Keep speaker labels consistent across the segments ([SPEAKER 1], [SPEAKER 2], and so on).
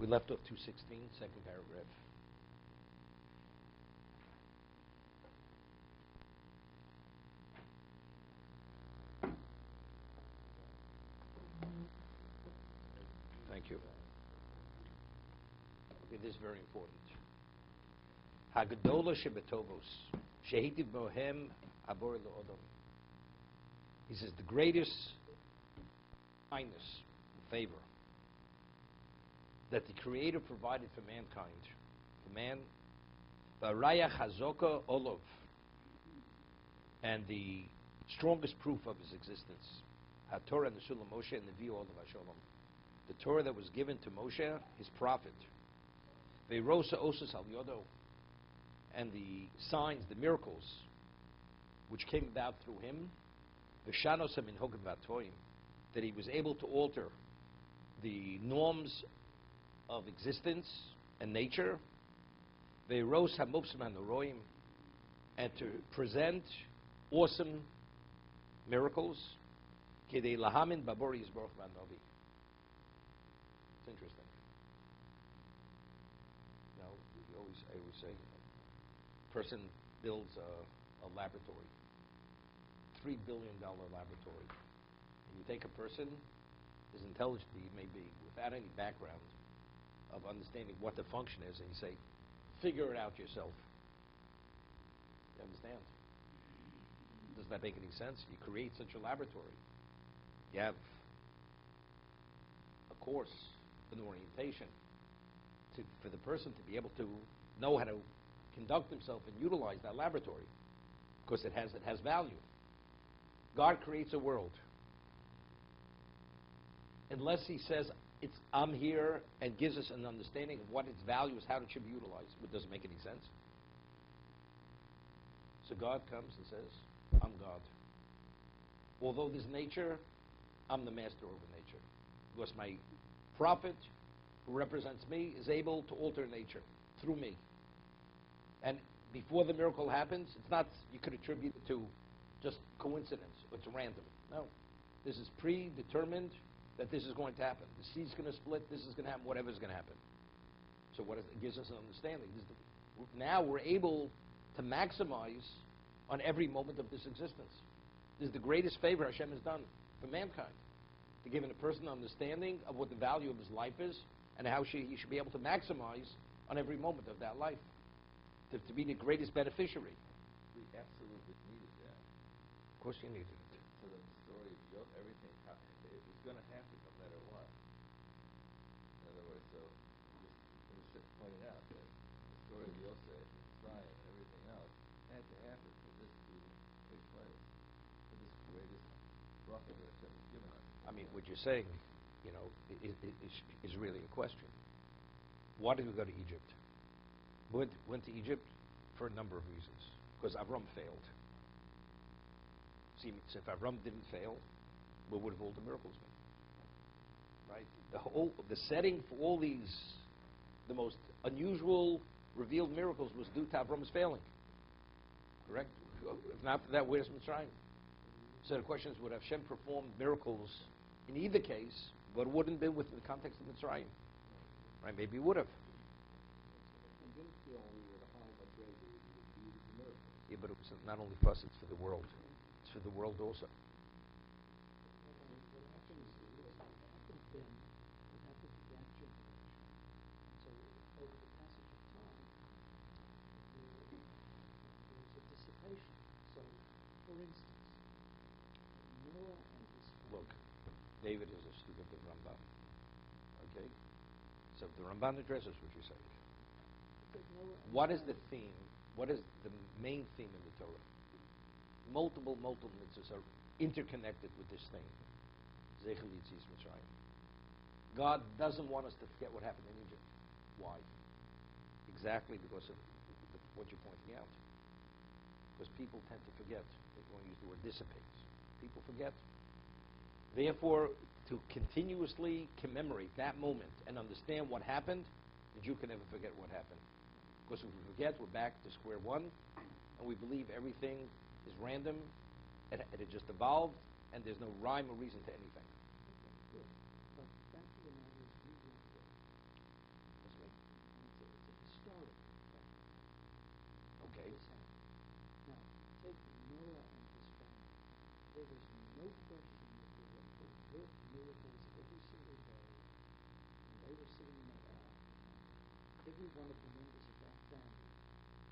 [SPEAKER 1] We left off 216, second paragraph. Thank you. Okay, this is very important. Hagadola shebetovos, shehitiv bohem abor le'odom. He says the greatest kindness, favor, that the Creator provided for mankind, for man, Baraya Chazoka Olov, and the strongest proof of his existence, HaTorah and the Sulam Moshe and the View of Hashalom, the Torah that was given to Moshe, his prophet, Veirosa Osas Al Yodo, and the signs, the miracles, which came about through him, V'shanosa Min Hogim Vatoim, that he was able to alter the norms of existence and nature, Veiros HaMopsim HaNoroim, and to present awesome miracles, Kedei Lahamin Babori Yisborach V'Anovi. It's interesting. You know, I always say, a person builds a laboratory, $3 billion laboratory. And you take a person, as intelligent as he may be, without any background of understanding what the function is, and you say, figure it out yourself. You understand? Does that make any sense? You create such a laboratory. You have a course, an orientation, for the person to be able to know how to conduct himself and utilize that laboratory, because it has value. God creates a world. Unless he says, I'm here, and gives us an understanding of what its value is, how it should be utilized, it doesn't make any sense. So God comes and says, I'm God. Although there's nature, I'm the master over nature. Because my prophet, who represents me, is able to alter nature through me. And before the miracle happens, it's not, you could attribute it to just coincidence, or it's random. No. This is predetermined that this is going to happen. The seed's going to split, this is going to happen, whatever's going to happen. So what is, it gives us an understanding. Now we're able to maximize on every moment of this existence. This is the greatest favor Hashem has done for mankind, to give a person an understanding of what the value of his life is and how he should be able to maximize on every moment of that life, to be the greatest beneficiary.
[SPEAKER 2] We absolutely needed that.
[SPEAKER 1] Of course you needed it.
[SPEAKER 2] So the story of Joseph, everything, it's going to happen no matter what. In other words, so it was pointing out that the story of Yosef, Mitzrayim, and everything else had to happen for this to take place, for this greatest bracha that Hashem has given us.
[SPEAKER 1] I mean, what you're saying, you know, is really a question. Why did we go to Egypt? We went to Egypt for a number of reasons. Because Avram failed. See, so if Avram didn't fail, where would have all the miracles been? Right? The setting for all these, the most unusual revealed miracles was due to Avram's failing. Correct? If not for that, where's Mitzrayim? So the question is, would Hashem perform miracles in either case, but it wouldn't have been within the context of Mitzrayim? Right? Maybe he would have. Yeah, but it was not only for us, it's for the world. It's for the world also.
[SPEAKER 3] What happens is, what happened then, what happened to that generation. So over the passage of time, there's a dissipation. So, for instance, Noah and his family.
[SPEAKER 1] Look, David is a student of Ramban. Okay? So the Ramban addresses what you're saying. What is the theme? What is the main theme in the Torah? Multiple mitzvahs are interconnected with this thing. Zeichel Yitzias Mitzrayim. God doesn't want us to forget what happened in Egypt. Why? Exactly because of what you're pointing out. Because people tend to forget. If you want to use the word dissipates. People forget. Therefore, to continuously commemorate that moment and understand what happened, the Jew can never forget what happened. Because if we forget, we're back to square one, and we believe everything is random, and it just evolved, and there's no rhyme or reason to anything.
[SPEAKER 3] Good. But back to the matters we no question that there were overt miracles every single day. And they were sitting in that hour. Every one of the members of that family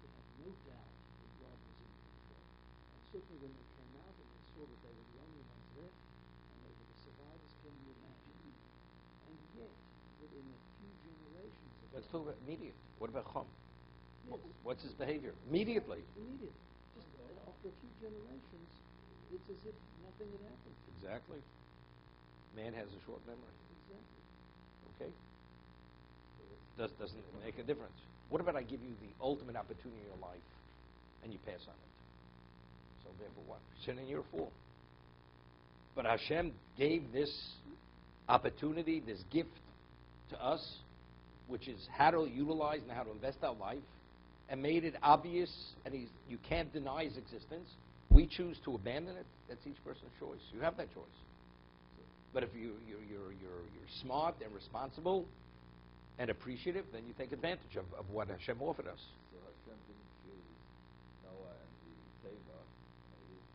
[SPEAKER 3] could have no doubt that God was in control. And certainly when they came out and they saw that they were the only ones left, and they were the survivors, can you imagine? And yet, within a few generations of
[SPEAKER 1] Let's talk about immediate. What about Chum?
[SPEAKER 3] Yes.
[SPEAKER 1] What's his behavior? Immediately.
[SPEAKER 3] Immediate. Just after a few generations, it's as if nothing had happened.
[SPEAKER 1] Exactly. Man has a short memory.
[SPEAKER 3] Exactly.
[SPEAKER 1] Okay? Doesn't make a difference. What about I give you the ultimate opportunity in your life and you pass on it? So therefore what? Sin and you're a fool. But Hashem gave this opportunity, this gift to us, which is how to utilize and how to invest our life, and made it obvious, and you can't deny his existence. We choose to abandon it. That's each person's choice. You have that choice. But if you're smart and responsible and appreciative, then you take advantage of what Hashem offered us.
[SPEAKER 2] So Hashem didn't choose Noah and the Teva.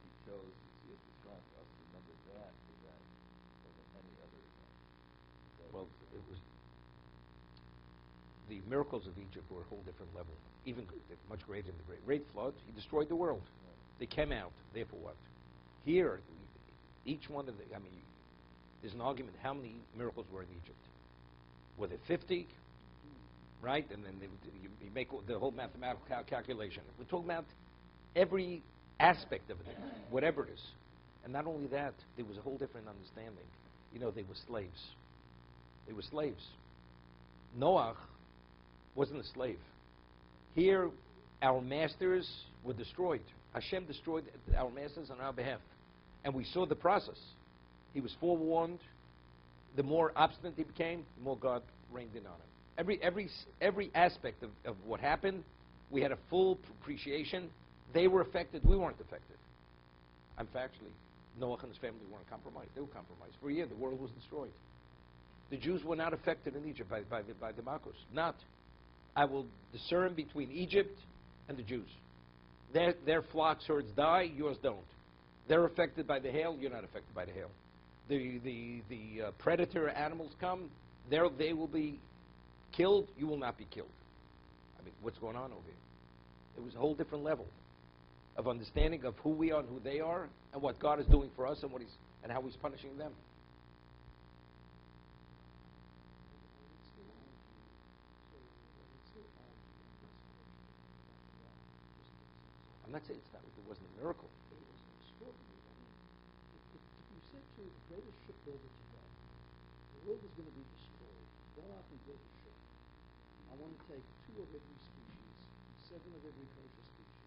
[SPEAKER 2] He chose to see if it's strong for us to remember that event more than any other event.
[SPEAKER 1] Well, it was the miracles of Egypt were a whole different level, even much greater than the Great Flood. He destroyed the world. They came out. Therefore, what? Here, each one of there's an argument how many miracles were in Egypt. Were there 50? Right? And then you make the whole mathematical calculation. We're talking about every aspect of it, whatever it is. And not only that, there was a whole different understanding. They were slaves. They were slaves. Noah wasn't a slave. Here, our masters were destroyed. Hashem destroyed our masters on our behalf. And we saw the process. He was forewarned. The more obstinate he became, the more God rained in on him. Every aspect of what happened, we had a full appreciation. They were affected. We weren't affected. Factually, Noah and his family weren't compromised. They were compromised. For a year, the world was destroyed. The Jews were not affected in Egypt by the Malchus. Not. I will discern between Egypt and the Jews. Their flocks, herds die, yours don't. They're affected by the hail, you're not affected by the hail. The predator animals come, they will be killed, you will not be killed. What's going on over here? It was a whole different level of understanding of who we are and who they are, and what God is doing for us, and how He's punishing them. I'm not saying it wasn't a miracle.
[SPEAKER 3] It was extraordinary. If you said to the greatest shipbuilder today, the world is going to be destroyed, go out and build a ship. I want to take 2 of every species, 7 of every kosher species.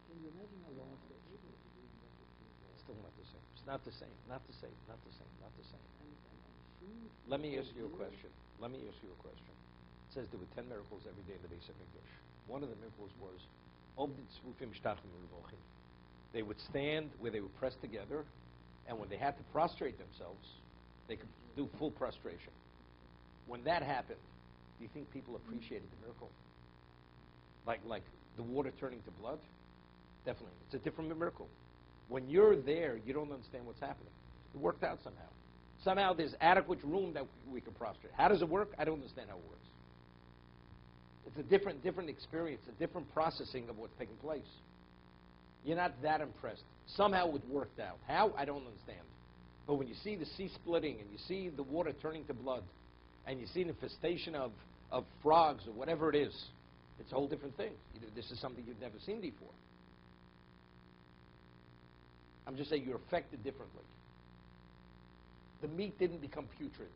[SPEAKER 3] Can you imagine how large that ship would be and what would be involved?
[SPEAKER 1] It's still not the same. It's not the same. Not the same. Not the same. Not the same.
[SPEAKER 3] And food.
[SPEAKER 1] Let me ask you a question. It says there were 10 miracles every day in the Beis HaMikdash. One of the miracles was they would stand where they were pressed together, and when they had to prostrate themselves, they could do full prostration. When that happened, do you think people appreciated the miracle? Like the water turning to blood? Definitely. It's a different miracle. When you're there, you don't understand what's happening. It worked out somehow. Somehow there's adequate room that we can prostrate. How does it work? I don't understand how it works. It's a different experience, a different processing of what's taking place. You're not that impressed. Somehow it worked out. How? I don't understand. But when you see the sea splitting and you see the water turning to blood and you see an infestation of frogs or whatever it is, it's a whole different thing. This is something you've never seen before. I'm just saying you're affected differently. The meat didn't become putrid.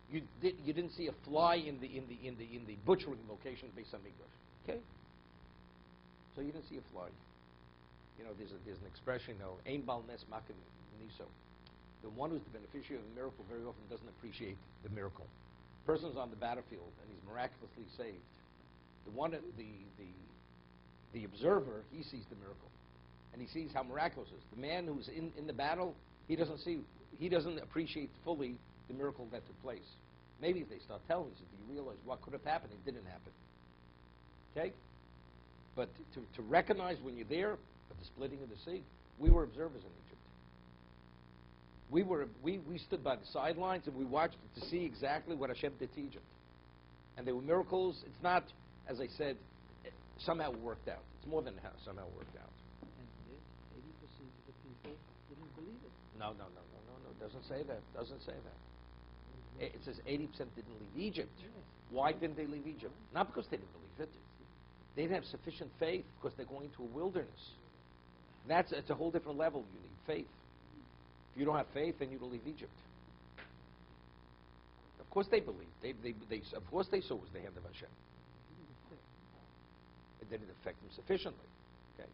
[SPEAKER 1] You didn't see a fly in the butchering location based on English. Okay? So you didn't see a fly. There's an expression, Ein bal nes makim niso. The one who's the beneficiary of the miracle very often doesn't appreciate the miracle. The person's on the battlefield and he's miraculously saved. The observer, he sees the miracle. And he sees how miraculous it is. The man who's in the battle, he doesn't appreciate fully the miracle that took place. Maybe if they start telling us, do you realize what could have happened? It didn't happen. Okay? But to recognize when you're there, at the splitting of the sea, we were observers in Egypt. We stood by the sidelines and we watched to see exactly what Hashem did to Egypt. And there were miracles. It's not, as I said, somehow it worked out. It's more than how somehow it worked out.
[SPEAKER 3] And yet, 80% of the people didn't believe it.
[SPEAKER 1] No. It doesn't say that. It doesn't say that. It says 80% didn't leave Egypt.
[SPEAKER 3] Yes.
[SPEAKER 1] Why didn't they leave Egypt? Not because they didn't believe it. They didn't have sufficient faith because they're going to a wilderness. It's a whole different level. You need faith. If you don't have faith, then you don't leave Egypt. Of course they believed. Of course they saw it was the hand of Hashem. It didn't affect them sufficiently. Okay.